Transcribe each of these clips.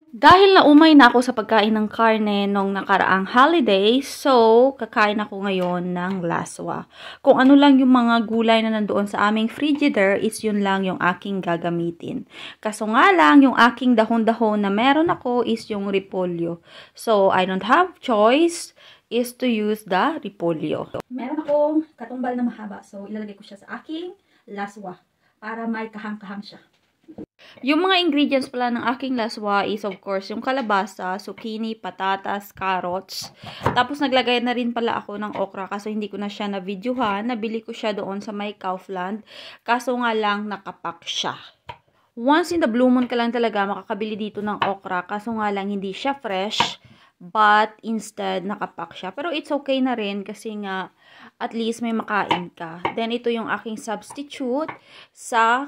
Dahil naumay na ako sa pagkain ng karne nung nakaraang holiday, so kakain ako ngayon ng laswa. Kung ano lang yung mga gulay na nandoon sa aming frigidaire is yun lang yung aking gagamitin. Kaso nga lang, yung aking dahon-dahon na meron ako is yung repolyo. So, I don't have choice is to use the repolyo. Meron akong katumbal na mahaba, so ilalagay ko siya sa aking laswa para may kahang-kahang siya. Yung mga ingredients pala ng aking laswa is of course yung kalabasa, zucchini, patatas, carrots. Tapos naglagay na rin pala ako ng okra kaso hindi ko na siya na-videohan. Nabili ko siya doon sa may Kaufland. Kaso nga lang nakapack siya. Once in the blue moon ka lang talaga makakabili dito ng okra. Kaso nga lang hindi siya fresh. But instead nakapack siya. Pero it's okay na rin kasi nga at least may makain ka. Then ito yung aking substitute sa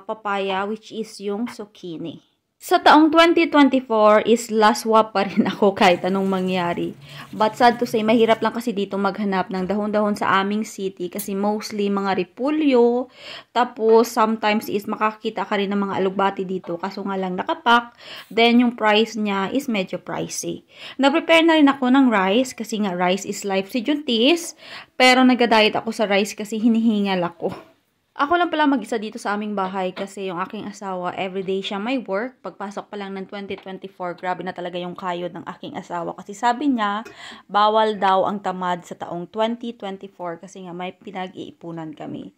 papaya which is yung zucchini. Sa taong 2024 is laswa pa rin ako kahit anong mangyari. But sad to say, mahirap lang kasi dito maghanap ng dahon-dahon sa aming city kasi mostly mga repolyo. Tapos sometimes is makakita ka rin ng mga alugbati dito kaso nga lang nakapack. Then yung price niya is medyo pricey. Na-prepare na rin ako ng rice kasi nga rice is life si Juntis. Pero nag-diet ako sa rice kasi hinihingal ako. Ako lang pala mag-isa dito sa aming bahay kasi yung aking asawa, everyday siya may work. Pagpasok pa lang ng 2024, grabe na talaga yung kayod ng aking asawa. Kasi sabi niya, bawal daw ang tamad sa taong 2024 kasi nga may pinag-iipunan kami.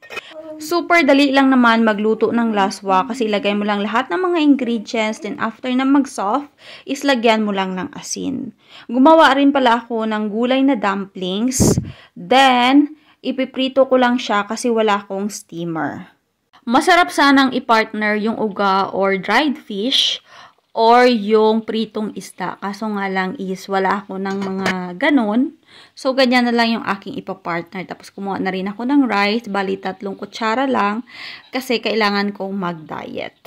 Super dali lang naman magluto ng laswa kasi ilagay mo lang lahat ng mga ingredients. Then after na mag-soft, is lagyan mo lang ng asin. Gumawa rin pala ako ng gulay na dumplings. Then, ipiprito ko lang siya kasi wala akong steamer. Masarap sanang i-partner yung uga or dried fish or yung pritong isda. Kaso nga lang is wala ako ng mga ganon. So, ganyan na lang yung aking ipapartner. Tapos, kumuha na rin ako ng rice. Bali, 3 kutsara lang kasi kailangan kong mag-diet.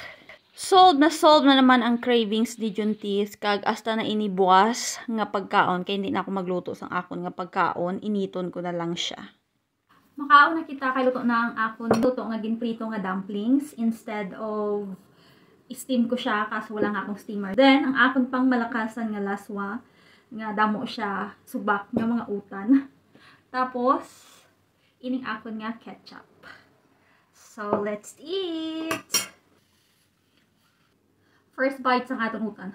Solve na naman ang cravings ni Juntis kag hasta na inibuwas nga pagkaon. Kaya hindi na ako magluto sang akon nga pagkaon. Initon ko na lang siya. Makaon na kita kay luto na ang akon luto nga ginprito nga dumplings instead of steam ko siya kasi wala nga akong steamer. Then ang akon pang malakasan nga laswa nga damo siya subak nga mga utan. Tapos ining akon nga ketchup. So let's eat. First bite sang aton utan.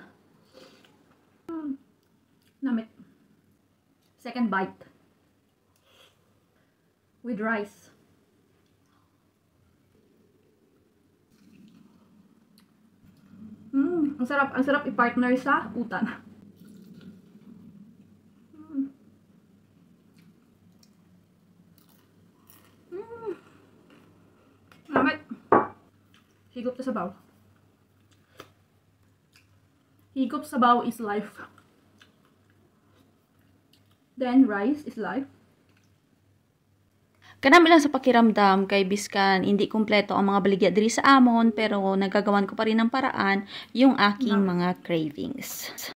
Namit. Second bite. With rice. Ang sarap i-partner sa utan. Namit. Higop sa sabaw. Higop sa sabaw is life. Then rice is life. Kanami lang sa pakiramdam kay biskan hindi kumpleto ang mga baligya diri sa amon pero nagagawan ko pa rin ng paraan yung aking mga cravings.